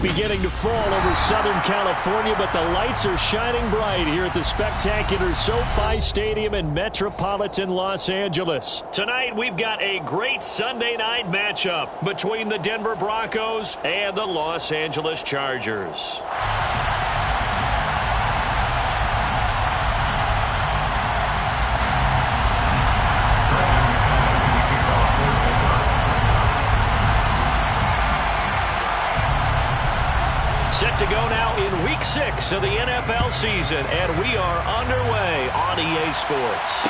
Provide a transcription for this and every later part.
beginning to fall over Southern California, but the lights are shining bright here at the spectacular SoFi Stadium in metropolitan Los Angeles. Tonight, we've got a great Sunday night matchup between the Denver Broncos and the Los Angeles Chargers. Set to go now in Week 6 of the NFL season, and we are underway on EA Sports.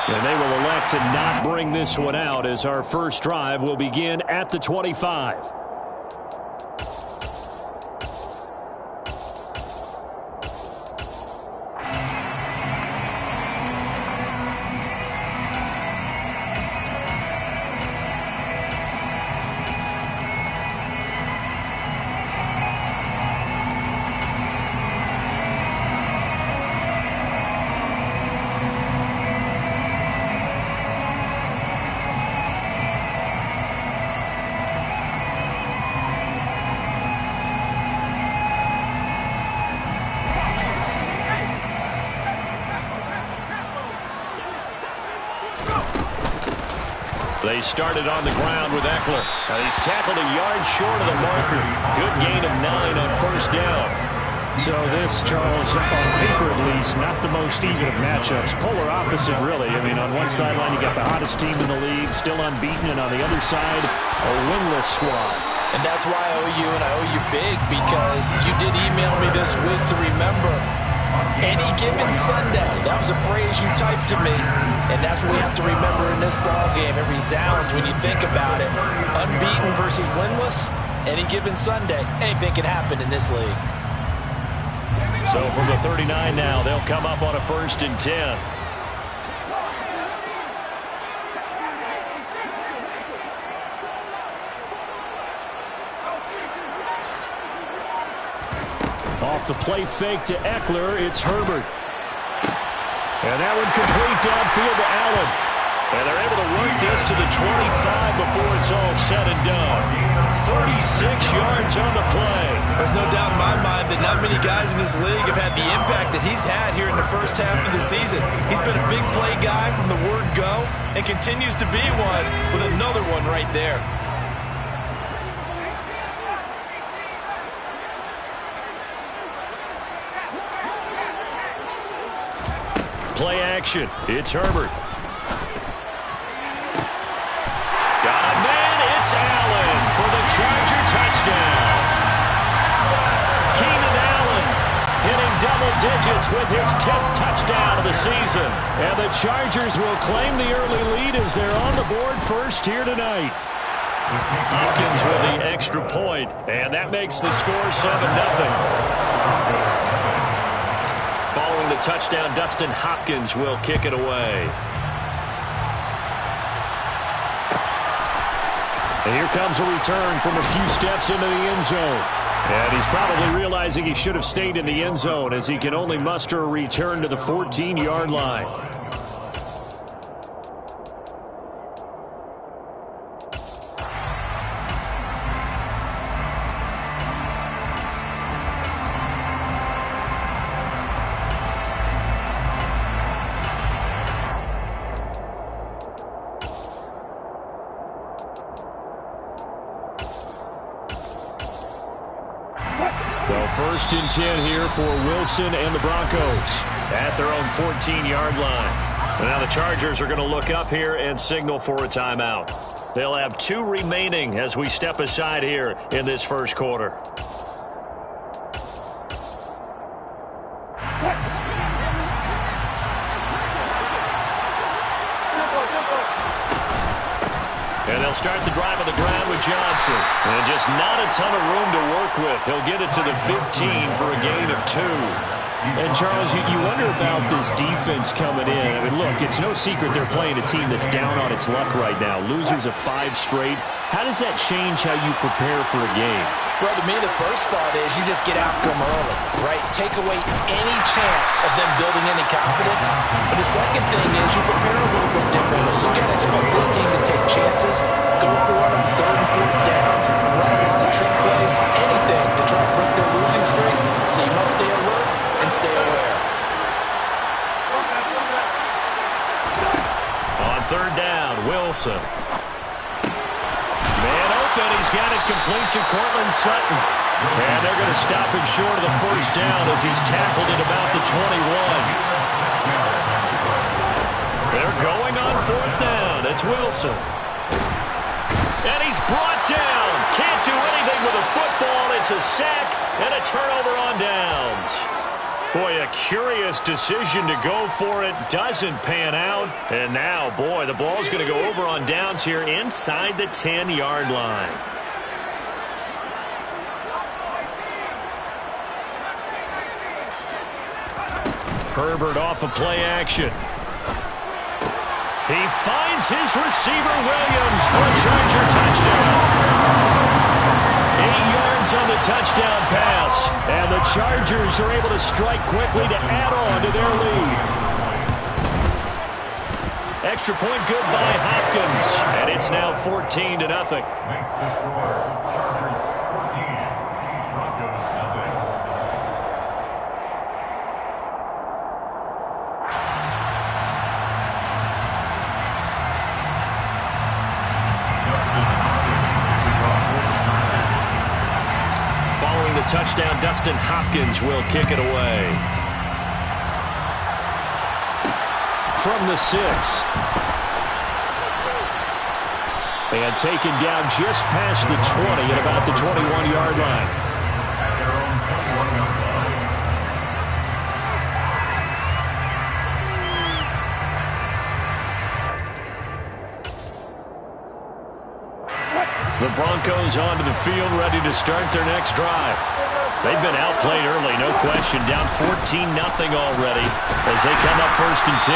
And they will elect to not bring this one out as our first drive will begin at the 25. They started on the ground with Eckler. He's tackled a yard short of the marker. Good gain of 9 on first down. So this, Charles, on paper at least, not the most even of matchups. Polar opposite, really. I mean, on one sideline, you got the hottest team in the league, still unbeaten, and on the other side, a winless squad. And that's why I owe you, and I owe you big, because you did email me this week to remember any given Sunday. That was a phrase you typed to me, and that's what we have to remember in this ball game. It resounds when you think about it. Unbeaten versus winless, any given Sunday. Anything can happen in this league. So from the 39 now, they'll come up on a 1st and 10. Off the play fake to Eckler, it's Herbert. And that one complete downfield to Allen. And they're able to work this to the 25 before it's all said and done. 36 yards on the play. There's no doubt in my mind that not many guys in this league have had the impact that he's had here in the first half of the season. He's been a big play guy from the word go and continues to be one with another one right there. Play action. It's Herbert. Got a man. It's Allen for the Charger touchdown. Keenan Allen hitting double digits with his 10th touchdown of the season. And the Chargers will claim the early lead as they're on the board first here tonight. Hopkins with the extra point, and that makes the score 7-0. Following the touchdown, Dustin Hopkins will kick it away. And here comes a return from a few steps into the end zone. And he's probably realizing he should have stayed in the end zone as he can only muster a return to the 14-yard line. So 1st and 10 here for Wilson and the Broncos at their own 14-yard line. And now the Chargers are going to look up here and signal for a timeout. They'll have 2 remaining as we step aside here in this first quarter. And they'll start the drive on the ground with Johnson. And just not a ton of room to work with. He'll get it to the 15 for a gain of 2. And, Charles, you wonder about this defense coming in. I mean, look, it's no secret they're playing a team that's down on its luck right now. Losers of 5 straight. How does that change how you prepare for a game? Well, to me, the first thought is you just get after them early, right? Take away any chance of them building any confidence. But the second thing is you prepare a little bit differently. You can't expect this team to take chances, go for it on 3rd and 4th downs, run third down. Wilson. Man open. He's got it complete to Courtland Sutton. And they're going to stop him short of the first down as he's tackled at about the 21. They're going on fourth down. It's Wilson. And he's brought down. Can't do anything with a football. It's a sack and a turnover on downs. Boy, a curious decision to go for it. Doesn't pan out. And now, boy, the ball's going to go over on downs here inside the 10-yard line. Herbert off of play action. He finds his receiver, Williams, for a Charger touchdown. 8 yards on the touchdown pass. And the Chargers are able to strike quickly to add on to their lead. Extra point good by Hopkins. And it's now 14-0. Makes the score Chargers 14, Broncos nothing. Following the touchdown, Dustin Hopkins will kick it away. From the 6. And taken down just past the 20 at about the 21-yard line. At their own 21-yard line. The Broncos onto the field, ready to start their next drive. They've been outplayed early, no question. Down 14-0 already as they come up 1st and 10.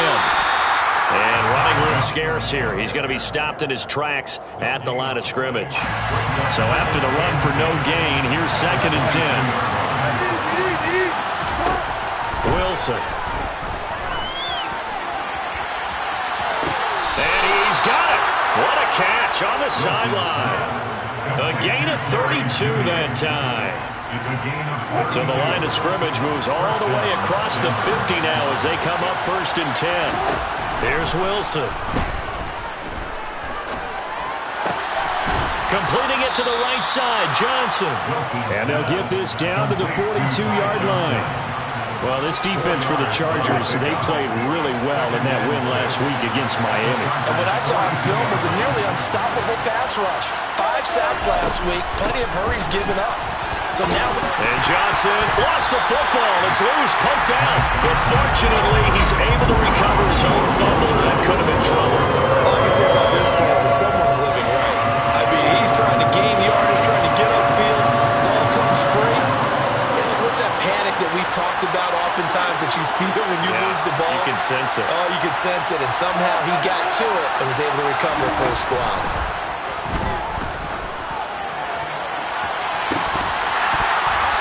And running room scarce here. He's going to be stopped in his tracks at the line of scrimmage. So after the run for no gain, here's 2nd and 10. Wilson. And he's got it. What a catch on the sideline. A gain of 32 that time. So the line of scrimmage moves all the way across the 50 now as they come up 1st and 10. Here's Wilson. Completing it to the right side, Johnson. And they'll get this down to the 42-yard line. Well, this defense for the Chargers, they played really well in that win last week against Miami. And what I saw on film was a nearly unstoppable pass rush. 5 sacks last week, plenty of hurries given up. So now... And Johnson lost the football. It's loose, poked out. But fortunately, he's able to recover his own fumble. That could have been trouble. All I can say about this place is someone's living right. I mean, he's trying to gain yardage, trying to get upfield. Ball comes free. What's that panic that we've talked about oftentimes that you feel when you lose the ball? You can sense it. Oh, you can sense it. And somehow he got to it and was able to recover for his squad.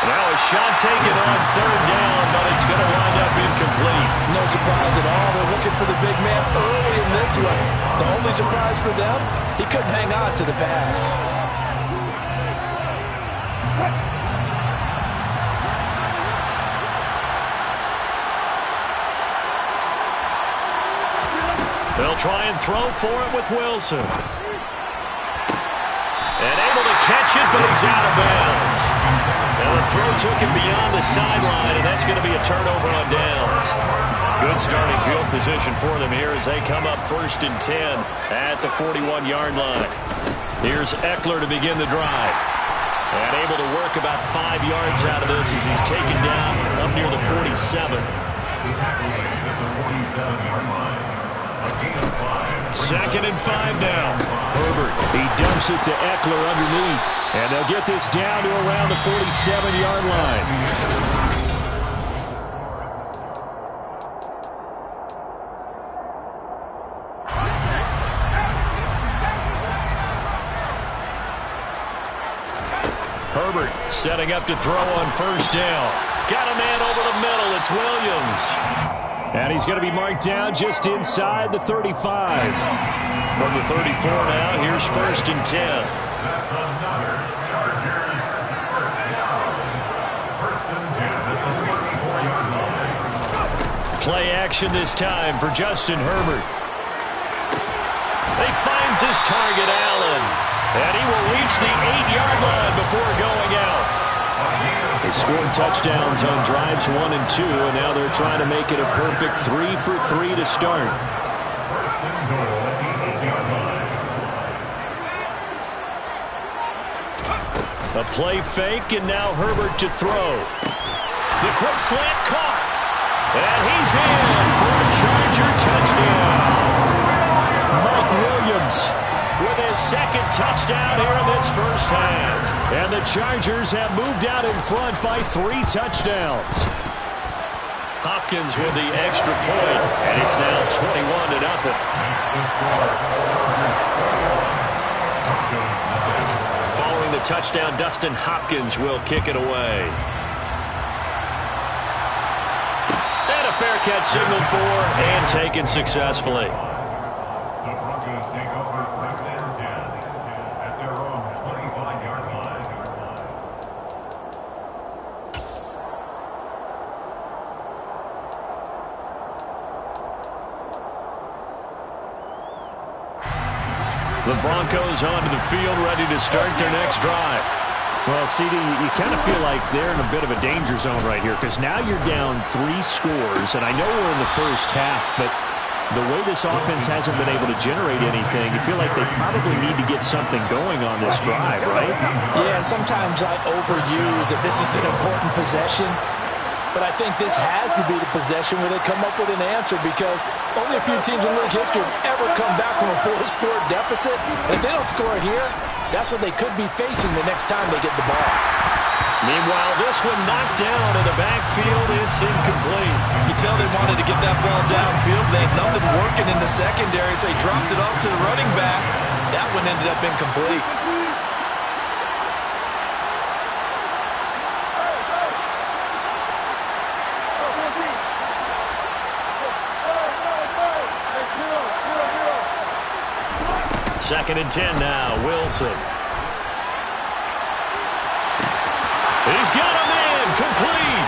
Now a shot taken on 3rd down, but it's going to wind up incomplete. No surprise at all. They're looking for the big man early in this one. The only surprise for them, he couldn't hang on to the pass. They'll try and throw for it with Wilson. And able to catch it, but he's out of bounds. Now the throw took him beyond the sideline, and that's going to be a turnover on downs. Good starting field position for them here as they come up 1st and 10 at the 41-yard line. Here's Eckler to begin the drive. And able to work about 5 yards out of this as he's taken down up near the 47. Tackling at the 47-yard line. 2nd and 5 now. Herbert, he dumps it to Eckler underneath. And they'll get this down to around the 47-yard line. Herbert setting up to throw on 1st down. Got a man over the middle. It's Williams. And he's going to be marked down just inside the 35. From the 34 now, here's 1st and 10. That's another Chargers 1st down. 1st and 10 at the 44-yard line. Play action this time for Justin Herbert. He finds his target, Allen. And he will reach the 8-yard line before going out. They scored touchdowns on drives 1 and 2, and now they're trying to make it a perfect 3 for 3 to start. First and goal at the 8-yard line. A play fake, and now Herbert to throw. The quick slant caught. And he's in for a Charger touchdown. Mike Williams with his second touchdown here in this first half. And the Chargers have moved out in front by 3 touchdowns. Hopkins with the extra point, and it's now 21-0. Following the touchdown, Dustin Hopkins will kick it away. And a fair catch signaled for and taken successfully. The Broncos take over first and 10 at their own 25-yard line. The Broncos onto the field, ready to start their next drive. Well, CD, you kind of feel like they're in a bit of a danger zone right here because now you're down 3 scores, and I know we're in the first half, but the way this offense hasn't been able to generate anything, you feel like they probably need to get something going on this drive, right? Yeah, and sometimes I overuse that this is an important possession, but I think this has to be the possession where they come up with an answer because only a few teams in league history have ever come back from a 4-score deficit. And if they don't score here, that's what they could be facing the next time they get the ball. Meanwhile, this one knocked down in the backfield. It's incomplete. You can tell they wanted to get that ball downfield. They had nothing working in the secondary, so they dropped it off to the running back. That one ended up incomplete. Second and 10 now, Wilson. He's got him in, complete.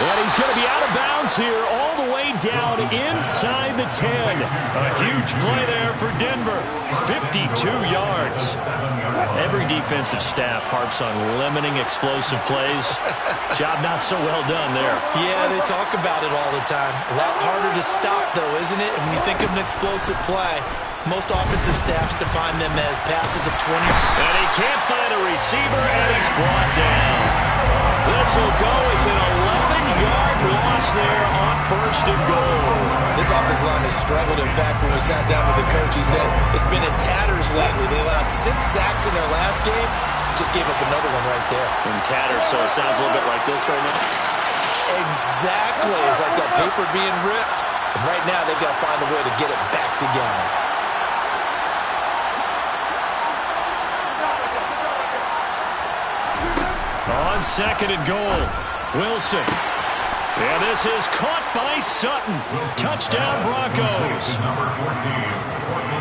And he's going to be out of bounds here all the way down inside the 10. A huge play there for Denver. 52 yards. Every defensive staff harps on limiting explosive plays. Job not so well done there. Yeah, they talk about it all the time. A lot harder to stop, though, isn't it? And when you think of an explosive play, most offensive staffs define them as passes of 20. And he can't find a receiver, and he's brought down. This will go as an 11-yard loss there on first and goal. This offensive line has struggled. In fact, when we sat down with the coach, he said it's been in tatters lately. They allowed 6 sacks in their last game. Just gave up another one right there. In tatters, so it sounds a little bit like this right now. Exactly. It's like that paper being ripped. And right now, they've got to find a way to get it back together. On second and goal, Wilson. And this is caught by Sutton. Touchdown, Broncos.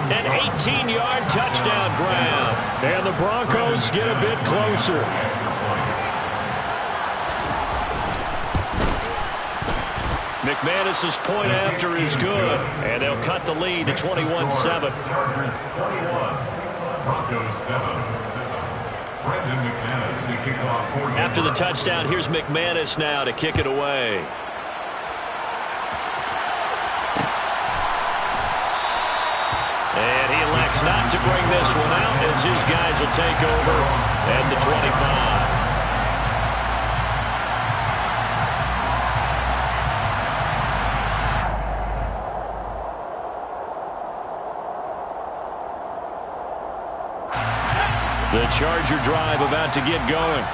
An 18-yard touchdown grab. And the Broncos get a bit closer. McManus's point after is good. And they'll cut the lead to 21-7. Chargers 21, Broncos 7. After the touchdown, here's McManus now to kick it away. And he elects not to bring this one out as his guys will take over at the 25. The Charger drive about to get going.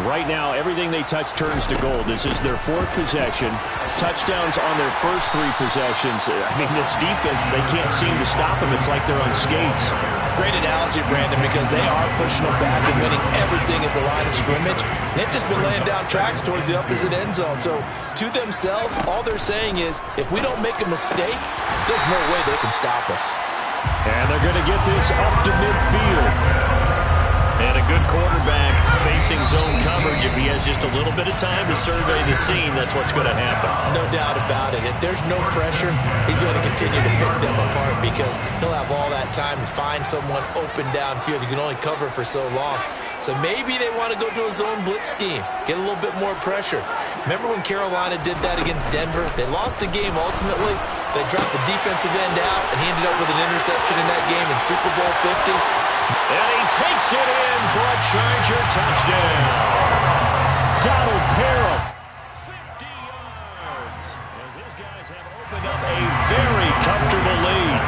Right now, everything they touch turns to gold. This is their 4th possession. Touchdowns on their first 3 possessions. I mean, this defense, they can't seem to stop them. It's like they're on skates. Great analogy, Brandon, because they are pushing them back and winning everything at the line of scrimmage. They've just been laying down tracks towards the opposite end zone. So, to themselves, all they're saying is, if we don't make a mistake, there's no way they can stop us. And they're going to get this up to midfield. And a good quarterback facing zone coverage. If he has just a little bit of time to survey the scene, that's what's going to happen. No doubt about it. If there's no pressure, he's going to continue to pick them apart because he'll have all that time to find someone open downfield. You can only cover for so long. So maybe they want to go to a zone blitz scheme, get a little bit more pressure. Remember when Carolina did that against Denver? They lost the game ultimately. They dropped the defensive end out, and he ended up with an interception in that game in Super Bowl 50. And he takes it in for a Charger touchdown. Donald Parham. 50 yards. As his guys have opened up a very comfortable lead.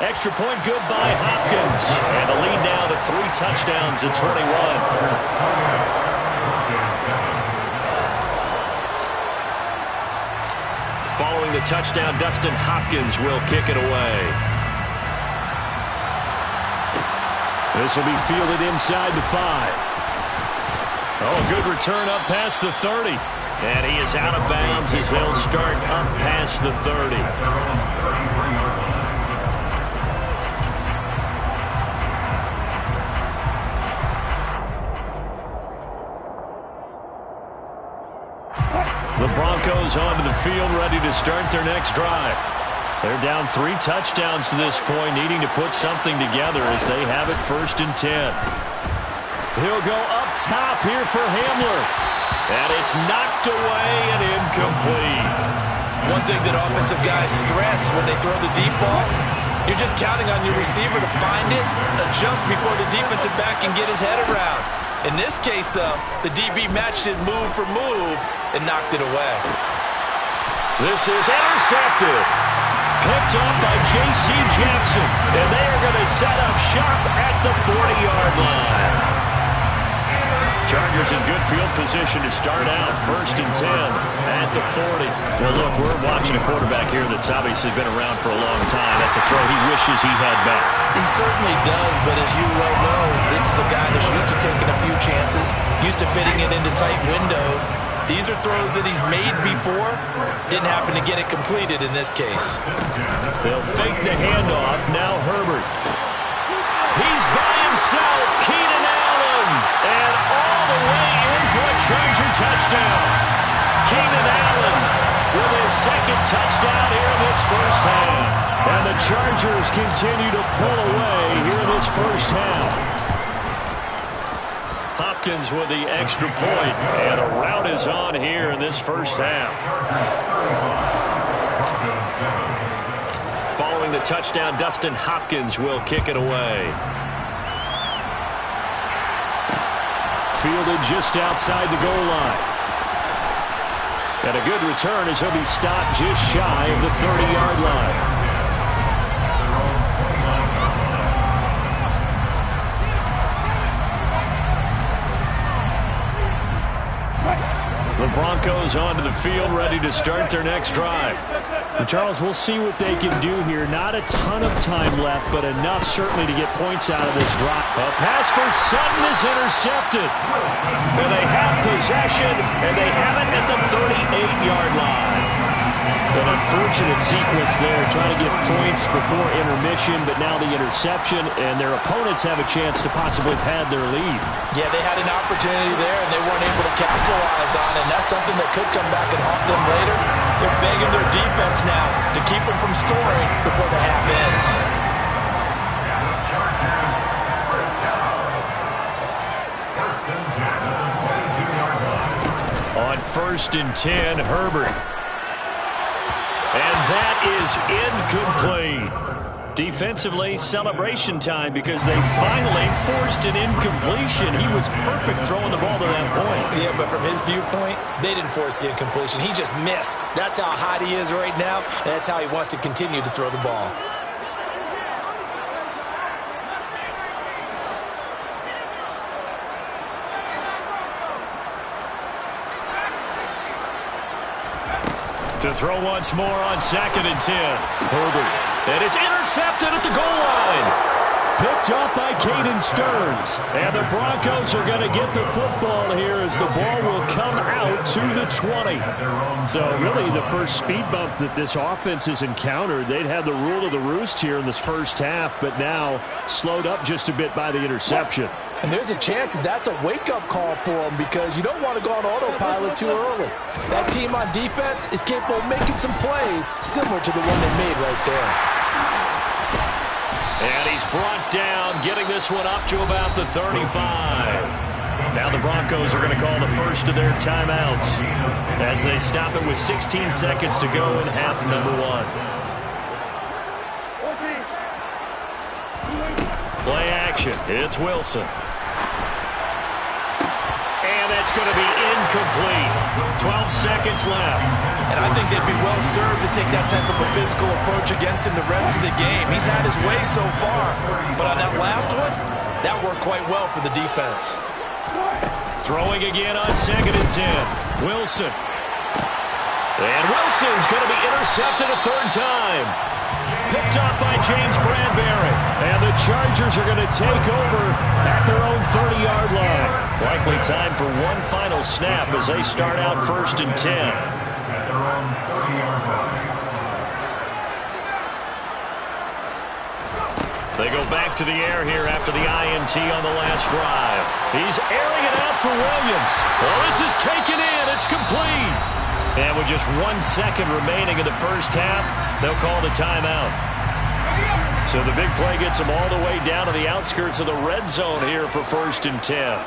Extra point good by Hopkins. And the lead now to 3 touchdowns at 21. Following the touchdown, Dustin Hopkins will kick it away. This will be fielded inside the 5. Oh, good return up past the 30. And he is out of bounds as they'll start up past the 30. The Broncos onto the field, ready to start their next drive. They're down 3 touchdowns to this point, needing to put something together as they have it 1st and 10. He'll go up top here for Hamler. And it's knocked away and incomplete. One thing that offensive guys stress when they throw the deep ball, you're just counting on your receiver to find it, adjust before the defensive back can get his head around. In this case, though, the DB matched it move for move and knocked it away. This is intercepted. Picked up by J.C. Jackson. And they are going to set up shop at the 40-yard line. Chargers in good field position to start out. 1st and 10 at the 40. Well, look, we're watching a quarterback here that's obviously been around for a long time. That's a throw he wishes he had back. He certainly does, but as you well know, this is a guy that's used to taking a few chances, used to fitting it into tight windows. These are throws that he's made before. Didn't happen to get it completed in this case. They'll fake the handoff. Now Herbert. He's by himself. Keenan Allen. And all the way in for a Charger touchdown. Keenan Allen with his 2nd touchdown here in this 1st half. And the Chargers continue to pull away here in this 1st half. Hopkins with the extra point, and a rout is on here in this 1st half. Following the touchdown, Dustin Hopkins will kick it away. Fielded just outside the goal line. And a good return as he'll be stopped just shy of the 30-yard line. The Broncos onto the field, ready to start their next drive. And Charles, we'll see what they can do here. Not a ton of time left, but enough certainly to get points out of this drive. A pass for Sutton is intercepted. And they have possession, and they have it at the 38-yard line. An unfortunate sequence there, trying to get points before intermission, but now the interception, and their opponents have a chance to possibly pad their lead. Yeah, they had an opportunity there, and they weren't able to capitalize on it, and that's something that could come back and haunt them later. They're begging their defense now to keep them from scoring before the half ends. On 1st and 10, Herbert. And that is incomplete. Defensively, celebration time because they finally forced an incompletion. He was perfect throwing the ball to that point. Yeah, but from his viewpoint, they didn't force the incompletion. He just missed. That's how hot he is right now, and that's how he wants to continue to throw the ball. To throw once more on 2nd and 10. Herbert. And it's intercepted at the goal line. Picked off by Caden Stearns. And the Broncos are going to get the football here as the ball will come out to the 20. So really the first speed bump that this offense has encountered, they'd had the rule of the roost here in this first half, but now slowed up just a bit by the interception. And there's a chance that's a wake-up call for them because you don't want to go on autopilot too early. That team on defense is capable of making some plays similar to the one they made right there. And he's brought down, getting this one up to about the 35. Now the Broncos are going to call the first of their timeouts as they stop it with 16 seconds to go in half number one. Play action. It's Wilson. And that's going to be incomplete. 12 seconds left. And I think they'd be well served to take that type of a physical approach against him the rest of the game. He's had his way so far. But on that last one, that worked quite well for the defense. Throwing again on 2nd and 10. Wilson. And Wilson's going to be intercepted a third time. Picked off by James Bradbury. And the Chargers are going to take over at their own 30-yard line. Likely time for one final snap as they start out 1st and 10. At their own 30-yard line. They go back to the air here after the INT on the last drive. He's airing it out for Williams. Well, this is taken in. It's complete. And with just 1 second remaining in the first half, they'll call the timeout. So the big play gets them all the way down to the outskirts of the red zone here for 1st and 10.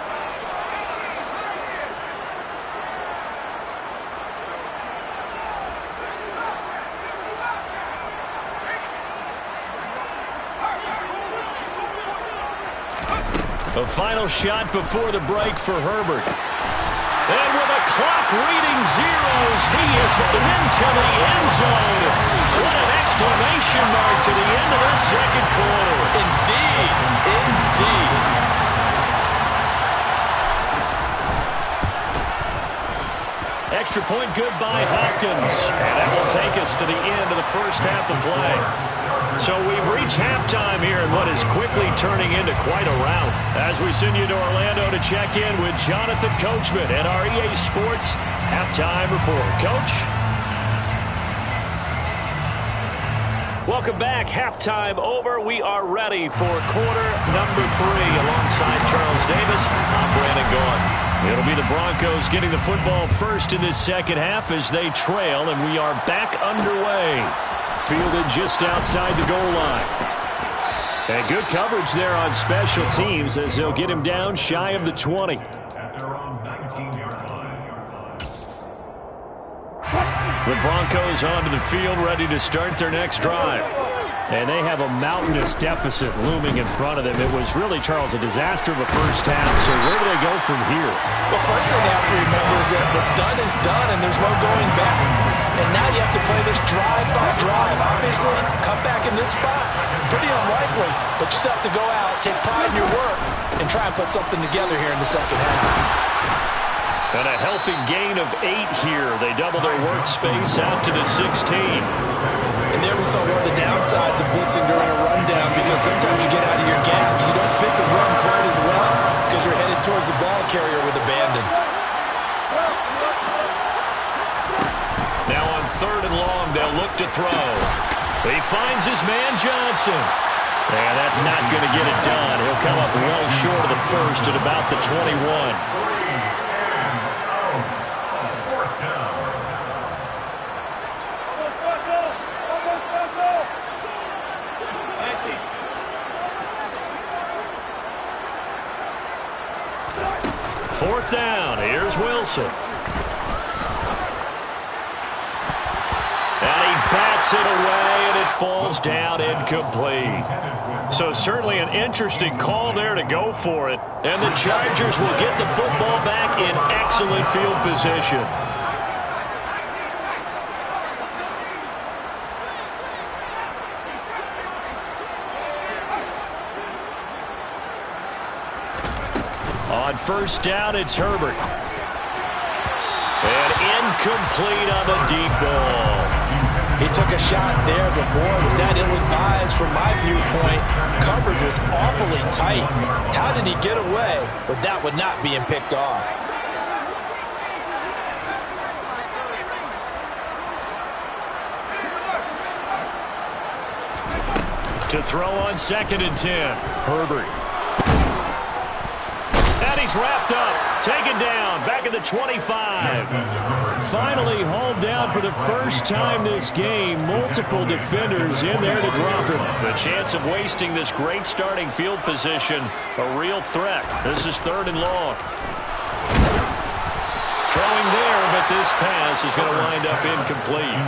A final shot before the break for Herbert. And with a clock reading zeros, he is headed into the end zone. What an exclamation mark to the end of the second quarter. Indeed. Indeed. Extra point good by Hopkins. And that will take us to the end of the first half of play. So we've reached halftime here in what is quickly turning into quite a rout. As we send you to Orlando to check in with Jonathan Coachman and our EA Sports Halftime Report. Coach? Welcome back. Halftime over. We are ready for quarter number 3 alongside Charles Davis. I'm Brandon Gaughan. It'll be the Broncos getting the football first in this second half as they trail, and we are back underway. Fielded just outside the goal line. And good coverage there on special teams as they'll get him down shy of the 20. At their own 19-yard line. The Broncos onto the field ready to start their next drive. And they have a mountainous deficit looming in front of them. It was really, Charles, a disaster of a first half. So where do they go from here? Well, first thing they have to remember is that what's done is done, and there's no going back. And now you have to play this drive by drive. Obviously, come back in this spot, pretty unlikely. But you still have to go out, take pride in your work, and try and put something together here in the second half. And a healthy gain of 8 here. They double their workspace out to the 16. And there we saw one of the downsides of blitzing during a rundown, because sometimes you get out of your gaps. You don't fit the run quite as well because you're headed towards the ball carrier with abandon. Now on 3rd and long, they'll look to throw. He finds his man Johnson. And that's not going to get it done. He'll come up well short of the first at about the 21. Fourth down. Here's Wilson. And he bats it away, and it falls down incomplete. So certainly an interesting call there to go for it. And the Chargers will get the football back in excellent field position. On first down, it's Herbert. And incomplete on the deep ball. He took a shot there, but boy, was that ill-advised from my viewpoint. Coverage was awfully tight. How did he get away with that one not being picked off? To throw on 2nd and 10. Herbert. And he's wrapped up. Taken down. Back at the 25. Finally hauled down for the first time this game. Multiple defenders in there to drop him. The chance of wasting this great starting field position, a real threat. This is 3rd and long. Throwing there, but this pass is going to wind up incomplete.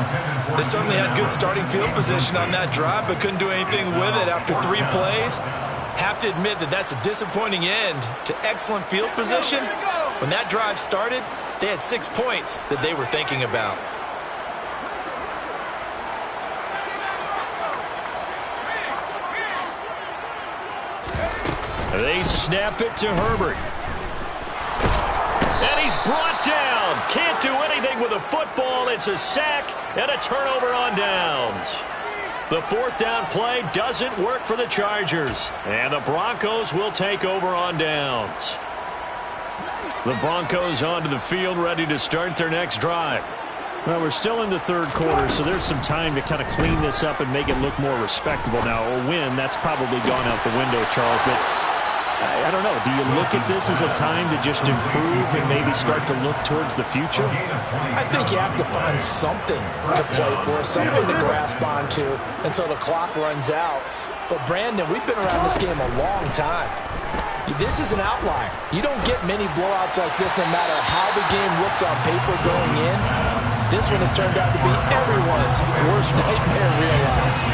They certainly had good starting field position on that drive, but couldn't do anything with it after 3 plays. Have to admit that that's a disappointing end to excellent field position. When that drive started, they had 6 points that they were thinking about. They snap it to Herbert. And he's brought down. Can't do anything with a football. It's a sack and a turnover on downs. The 4th down play doesn't work for the Chargers. And the Broncos will take over on downs. The Broncos onto the field, ready to start their next drive. Well, we're still in the 3rd quarter, so there's some time to kind of clean this up and make it look more respectable. Now, a win, that's probably gone out the window, Charles, but I don't know. Do you look at this as a time to just improve and maybe start to look towards the future? I think you have to find something to play for, something to grasp onto until the clock runs out. But, Brandon, we've been around this game a long time. This is an outlier. You don't get many blowouts like this no matter how the game looks on paper going in. This one has turned out to be everyone's worst nightmare realized.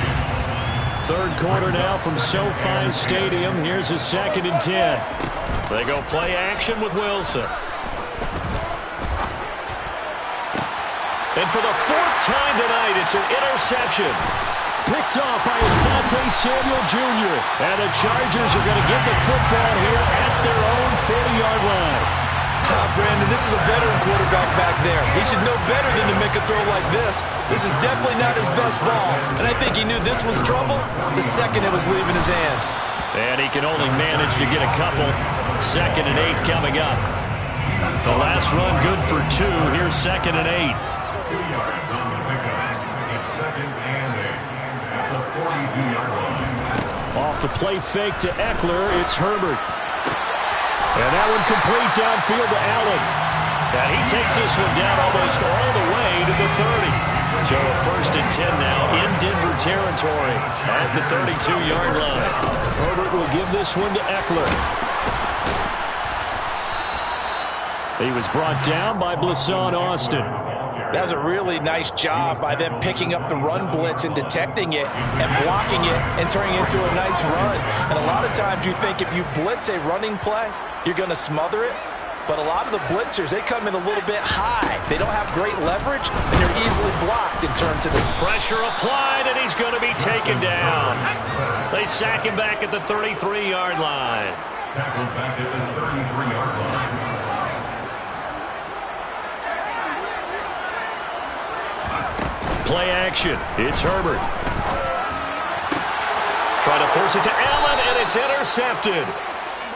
3rd quarter now from SoFi Stadium. Here's a 2nd and 10. They go play action with Wilson. And for the 4th time tonight, it's an interception. Picked off by Asante Samuel Jr. And the Chargers are going to get the football here at their own 40-yard line. Brandon, this is a veteran quarterback back there. He should know better than to make a throw like this. This is definitely not his best ball. And I think he knew this was trouble the second it was leaving his hand. And he can only manage to get a couple. 2nd and 8 coming up. The last run good for 2. Here's 2nd and 8. 2 yards on the pickup. It's 2nd and 8 at the 42-yard line. Off the play fake to Eckler, it's Herbert. And that one complete downfield to Allen. And he takes this one down almost all the way to the 30. So a 1st and 10 now in Denver territory at the 32-yard line. Herbert will give this one to Eckler. He was brought down by Blasson Austin. That was a really nice job by them picking up the run blitz and detecting it and blocking it and turning it into a nice run. And a lot of times you think if you blitz a running play, you're going to smother it. But a lot of the blitzers, they come in a little bit high. They don't have great leverage, and they're easily blocked in terms of the pressure applied, and he's going to be taken down. They sack him back at the 33-yard line. Tackled back at the 33-yard line. Play action. It's Herbert. Trying to force it to Allen, and it's intercepted.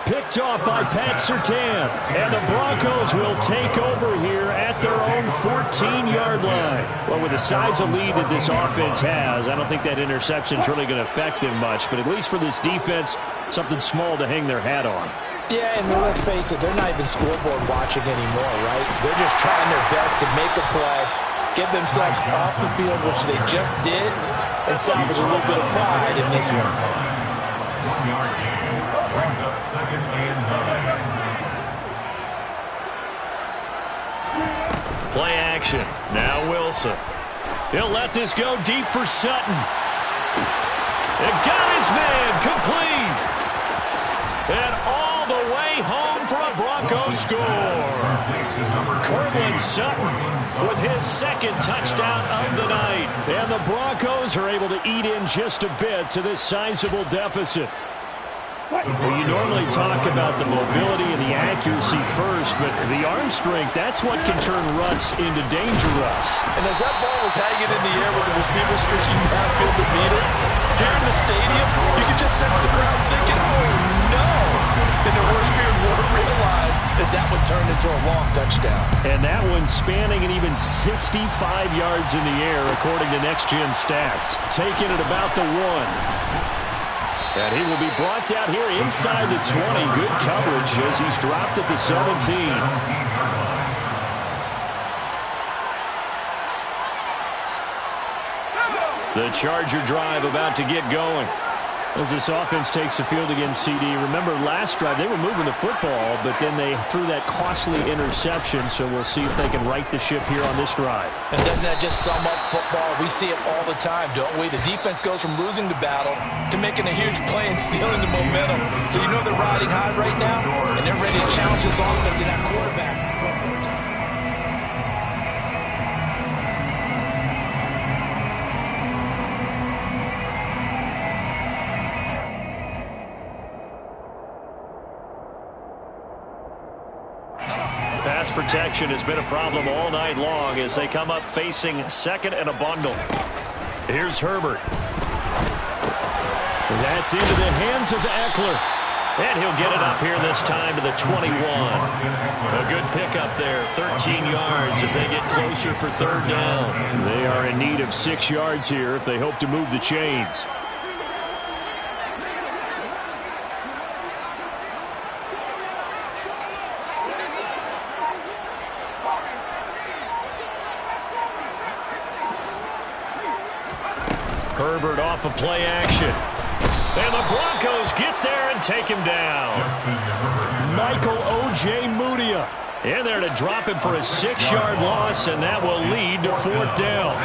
Picked off by Pat Surtain. And the Broncos will take over here at their own 14-yard line. Well, with the size of lead that this offense has, I don't think that interception is really going to affect them much. But at least for this defense, something small to hang their hat on. Yeah, and let's face it, they're not even scoreboard watching anymore, right? They're just trying their best to make a play, get themselves off the field, which they just did, and salvage a little bit of pride in this one. 1-yard gain brings up 2nd and 9. Play action. Now Wilson. He'll let this go deep for Sutton. And got his man complete. And all the way home for a Broncos score. Courtland Sutton with his 2nd touchdown of the night. And the Broncos are able to eat in just a bit to this sizable deficit. Well, you normally talk about the mobility and the accuracy first, but the arm strength, that's what can turn Russ into danger Russ. And as that ball was hanging in the air with the receiver streaking downfield to beat it, here in the stadium, you could just sense the crowd thinking, oh, no. And their worst fears weren't realized as that one turned into a long touchdown. And that one spanning an even 65 yards in the air, according to Next Gen Stats. Taking it about the 1. And he will be brought down here inside the 20. Good coverage as he's dropped at the 17. The Charger drive about to get going. As this offense takes the field against CD. Remember, last drive, they were moving the football, but then they threw that costly interception, so we'll see if they can right the ship here on this drive. And doesn't that just sum up football? We see it all the time, don't we? The defense goes from losing the battle to making a huge play and stealing the momentum. So you know they're riding high right now, and they're ready to challenge this offense and that quarterback. Pass protection has been a problem all night long as they come up facing second and a bundle. Here's Herbert. That's into the hands of Eckler. And he'll get it up here this time to the 21. A good pickup there, 13 yards as they get closer for third down. They are in need of 6 yards here if they hope to move the chains. Herbert off of play action. And the Broncos get there and take him down. Michael O.J. Mudia in there to drop him for a 6-yard loss, and that will lead to fourth down.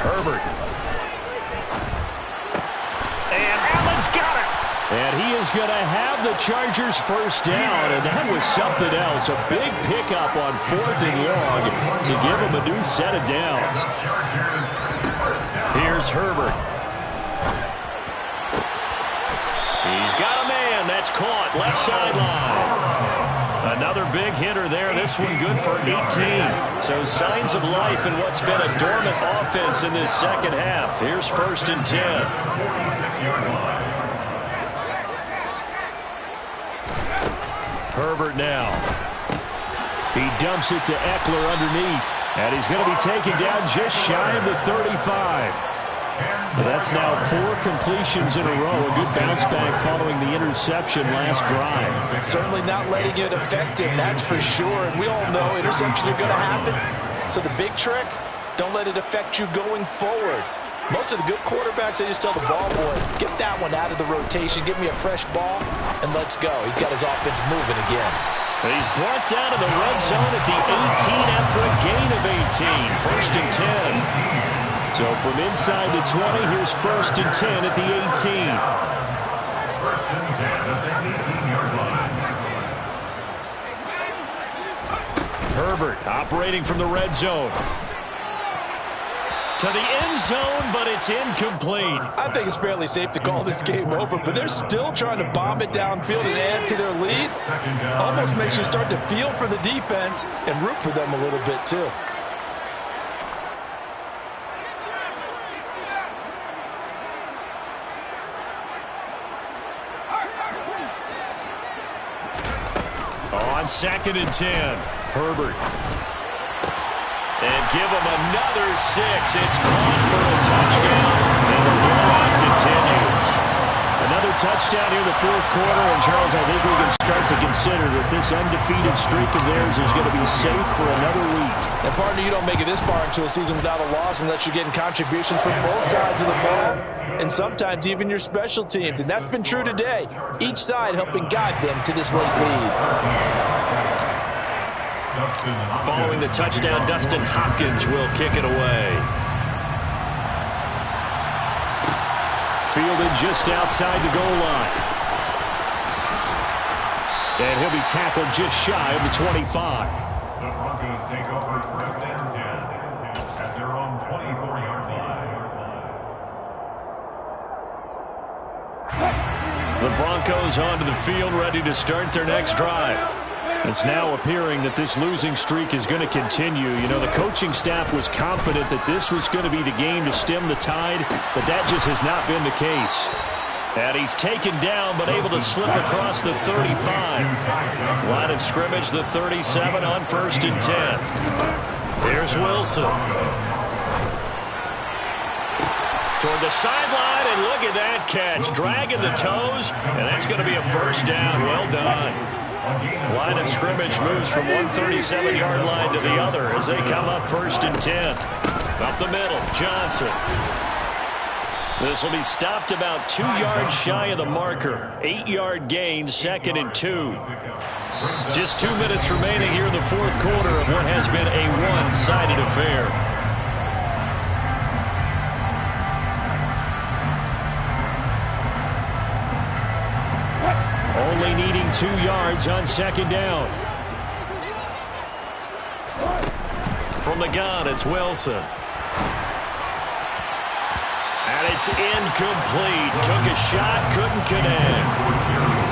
Herbert. And he is going to have the Chargers first down, and that was something else. A big pickup on fourth and long to give him a new set of downs. Here's Herbert. He's got a man. That's caught left sideline. Another big hitter there. This one good for 18. So signs of life in what's been a dormant offense in this second half. Here's first and 10. Herbert now. He dumps it to Eckler underneath. And he's going to be taken down just shy of the 35. But that's now 4 completions in a row. A good bounce back following the interception last drive. Certainly not letting it affect him, that's for sure. And we all know interceptions are going to happen. So the big trick, don't let it affect you going forward. Most of the good quarterbacks, they just tell the ball boy, get that one out of the rotation, give me a fresh ball, and let's go. He's got his offense moving again. And he's brought down to the red zone at the 18 after a gain of 18. First and 10. So from inside the 20, here's first and 10 at the 18. First and 10 at the 18-yard line. Herbert operating from the red zone. To the end zone, but it's incomplete. I think it's fairly safe to call this game over, but they're still trying to bomb it downfield and add to their lead. Almost makes you start to feel for the defense and root for them a little bit, too. On second and 10, Herbert. And give him another 6. It's caught for a touchdown, and the blowout continues. Another touchdown here in the fourth quarter, and Charles, I think we can start to consider that this undefeated streak of theirs is going to be safe for another week. And partner, you don't make it this far into a season without a loss unless you're getting contributions from both sides of the ball, and sometimes even your special teams, and that's been true today. Each side helping guide them to this late lead. Following the touchdown, Dustin Hopkins will kick it away. Fielded just outside the goal line. And he'll be tackled just shy of the 25. The Broncos take over first and 10 at their own 24-yard line. The Broncos onto the field, ready to start their next drive. It's now appearing that this losing streak is going to continue. You know, the coaching staff was confident that this was going to be the game to stem the tide, but that just has not been the case. And he's taken down, but able to slip across the 35. Line of scrimmage, the 37 on first and 10. Here's Wilson. Toward the sideline, and look at that catch. Dragging the toes, and that's going to be a first down. Well done. Line of scrimmage moves from one 37-yard line to the other as they come up first and 10. Up the middle, Johnson. This will be stopped about 2 yards shy of the marker. 8-yard gain, second and 2. Just 2 minutes remaining here in the fourth quarter of what has been a one-sided affair. Only needing 2 yards on second down. From the gun, it's Wilson. And it's incomplete. Took a shot, couldn't connect.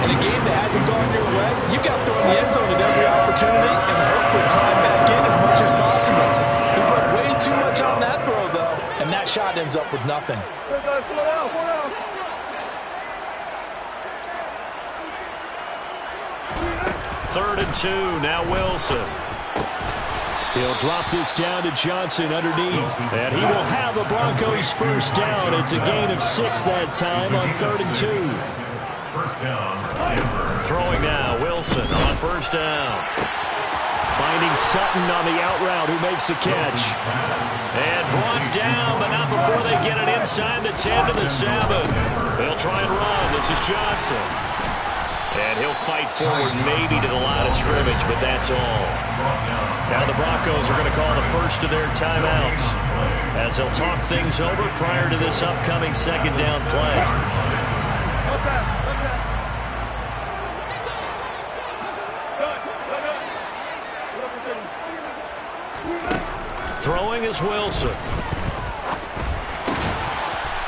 In a game that hasn't gone your way, you've got to throw in the end zone at every opportunity and hopefully climb back in as much as possible. He put way too much on that throw, though, and that shot ends up with nothing. Third and 2, now Wilson. He'll drop this down to Johnson underneath. And he will have the Broncos first down. It's a gain of 6 that time on third and 2. First down. Throwing now, Wilson on first down. Finding Sutton on the out route, who makes the catch. And brought down, but not before they get it inside the 10 to the 7. They'll try and run. This is Johnson. And he'll fight forward maybe to the line of scrimmage, but that's all. Now the Broncos are going to call the first of their timeouts as they'll talk things over prior to this upcoming second down play. Throwing is Wilson.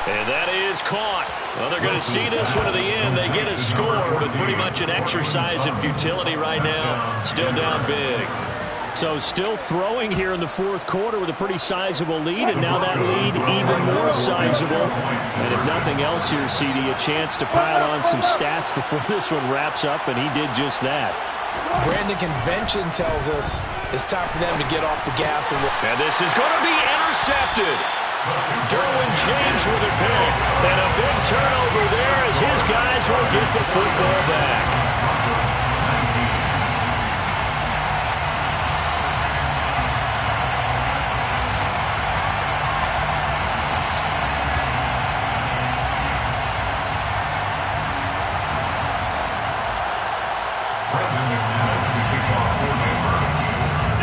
And that is caught. Well, they're going to see this one to the end. They get a score, but pretty much an exercise in futility right now. Still down big. So still throwing here in the fourth quarter with a pretty sizable lead, and now that lead even more sizable. And if nothing else here, CD, a chance to pile on some stats before this one wraps up, and he did just that. Brandon, convention tells us it's time for them to get off the gas. And this is going to be intercepted. Derwin James with a pick. And a big turnover there as his guys will get the football back.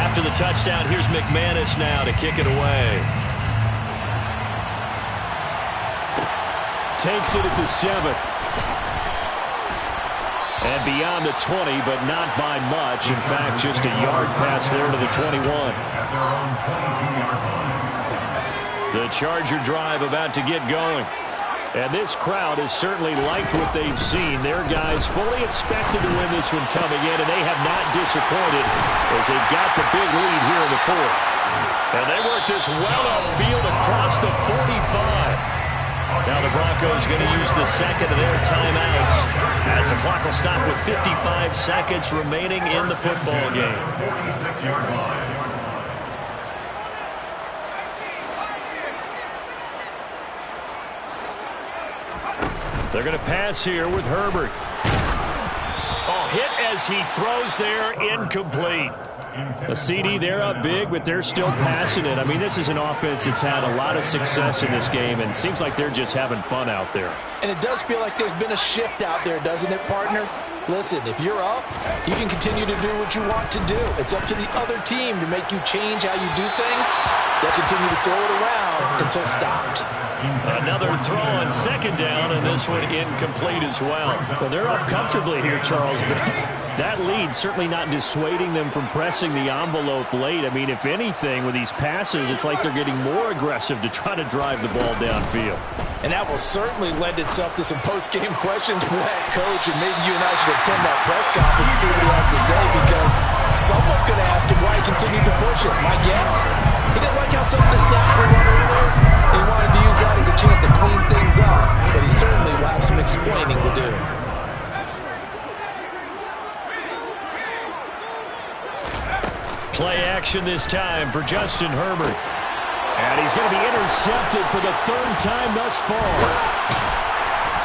After the touchdown, here's McManus now to kick it away. Takes it at the 7. And beyond the 20, but not by much. In fact, just a yard pass there to the 21. The Charger drive about to get going. And this crowd has certainly liked what they've seen. Their guys fully expected to win this one coming in, and they have not disappointed as they've got the big lead here in the fourth. And they work this well upfield across the 45. Now the Broncos going to use the second of their timeouts as the clock will stop with 55 seconds remaining in the football game. They're going to pass here with Herbert. Oh, hit as he throws there, incomplete. A CD, they're up big, but they're still passing it. I mean, this is an offense that's had a lot of success in this game, and it seems like they're just having fun out there. And it does feel like there's been a shift out there, doesn't it, partner? Listen, if you're up, you can continue to do what you want to do. It's up to the other team to make you change how you do things. They'll continue to throw it around until stopped. Another throw on second down, and this one incomplete as well. Well, they're up comfortably here, Charles, but That lead certainly not dissuading them from pressing the envelope late. I mean, if anything, with these passes, it's like they're getting more aggressive to try to drive the ball downfield. And that will certainly lend itself to some post-game questions for that coach, and maybe you and I should attend that press conference and see what he has to say, because someone's going to ask him why he continued to push it. My guess, he didn't like how some of the snaps were run earlier, and he wanted to use that as a chance to clean things up, but he certainly will have some explaining to do. Play action this time for Justin Herbert. And he's going to be intercepted for the third time thus far.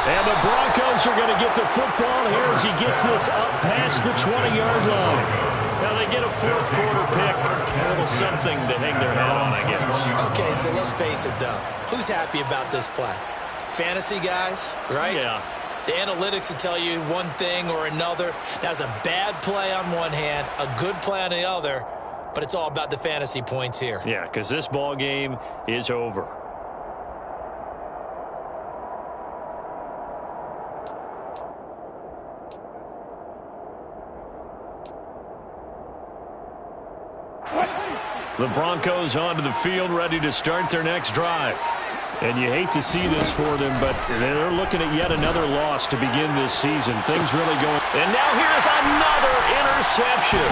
And the Broncos are going to get the football here as he gets this up past the 20-yard line. Now they get a fourth quarter pick. A little something to hang their hat on, I guess. Okay, so let's face it, though. Who's happy about this play? Fantasy guys, right? Yeah. The analytics will tell you one thing or another. That's a bad play on one hand, a good play on the other. But it's all about the fantasy points here. Yeah, because this ball game is over. The Broncos onto the field, ready to start their next drive. And you hate to see this for them, but they're looking at yet another loss to begin this season. Things really going. And now here's another interception.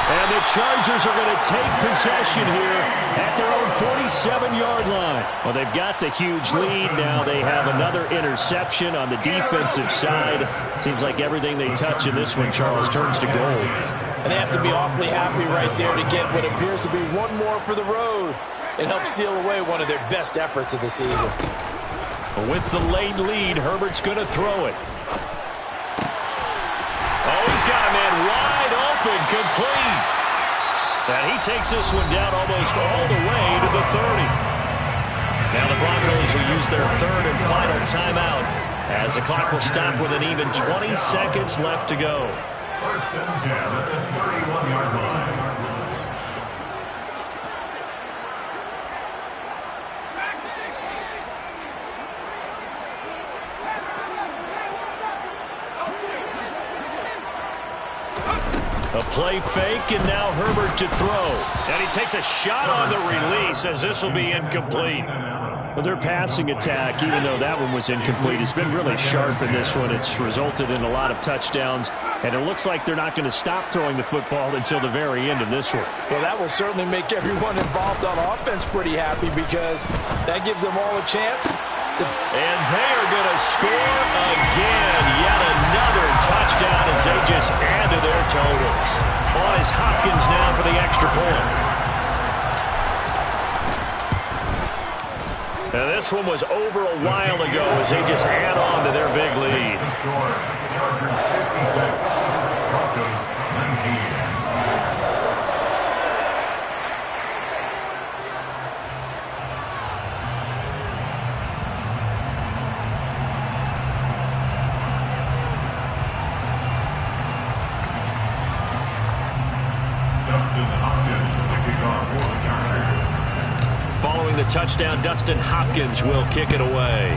And the Chargers are going to take possession here at their own 47-yard line. Well, they've got the huge lead. Now they have another interception on the defensive side. Seems like everything they touch in this one, Charles, turns to gold. And they have to be awfully happy right there to get what appears to be one more for the road. It helps seal away one of their best efforts of the season. With the late lead, Herbert's going to throw it. Oh, he's got a man wide open, complete. And he takes this one down almost all the way to the 30. Now the Broncos will use their third and final timeout as the clock will stop with an even 20 seconds left to go. First and 10 at the 31-yard line. A play fake, and now Herbert to throw. And he takes a shot on the release as this will be incomplete. Well, their passing attack, even though that one was incomplete, has been really sharp in this one. It's resulted in a lot of touchdowns, and it looks like they're not going to stop throwing the football until the very end of this one. Well, that will certainly make everyone involved on offense pretty happy, because that gives them all a chance. And they are going to score again. Yet another touchdown as they just add to their totals. On is Hopkins now for the extra point. Now this one was over a while ago as they just add on to their big lead. Chargers 56, Broncos 19. Following the touchdown, Dustin Hopkins will kick it away.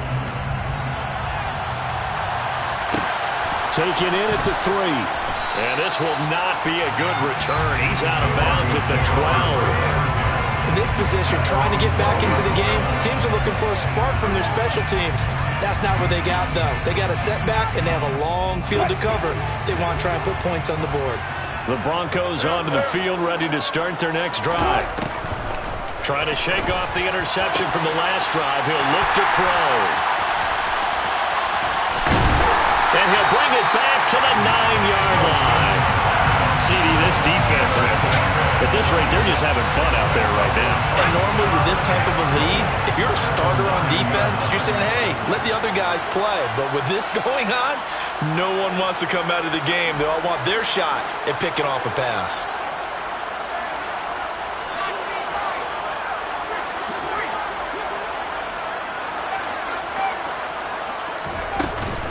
Taken in at the 3. And this will not be a good return. He's out of bounds at the 12. In this position, trying to get back into the game, teams are looking for a spark from their special teams. That's not what they got, though. They got a setback, and they have a long field to cover if they want to try and put points on the board. The Broncos onto the field, ready to start their next drive. Trying to shake off the interception from the last drive. He'll look to throw. And he'll bring it back to the 9-yard line. CD, this defense, at this rate, they're just having fun out there right now. And normally with this type of a lead, if you're a starter on defense, you're saying, hey, let the other guys play. But with this going on, no one wants to come out of the game. They all want their shot at picking off a pass.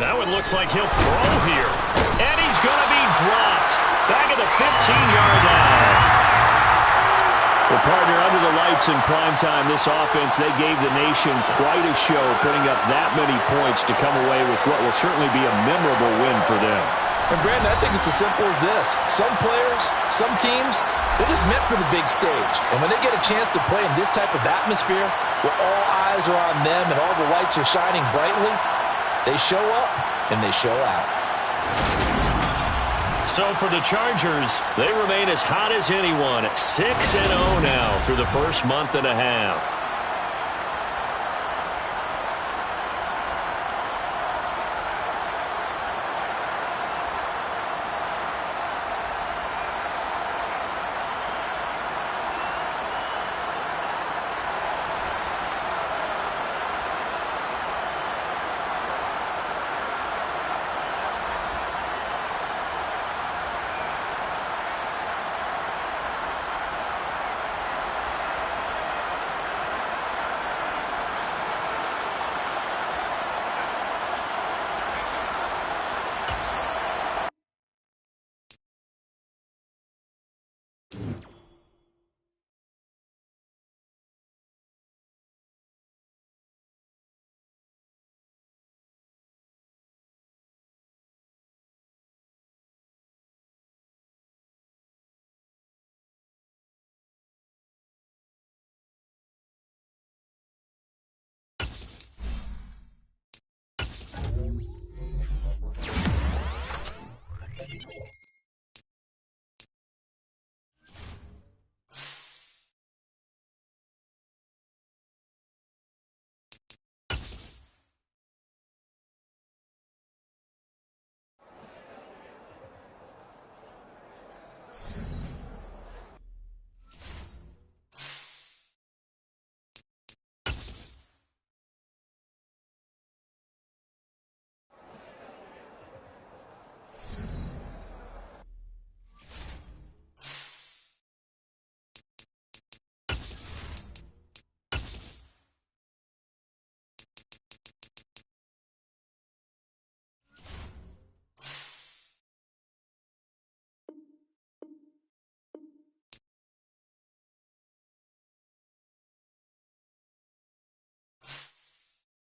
That one looks like he'll throw here. And he's going to be dropped. Back at the 15-yard line. Well, partner, under the lights in primetime, this offense, they gave the nation quite a show, putting up that many points to come away with what will certainly be a memorable win for them. And Brandon, I think it's as simple as this. Some players, some teams, they're just meant for the big stage. And when they get a chance to play in this type of atmosphere where all eyes are on them and all the lights are shining brightly, they show up and they show out. So for the Chargers, they remain as hot as anyone at 6-0 now through the first month and a half.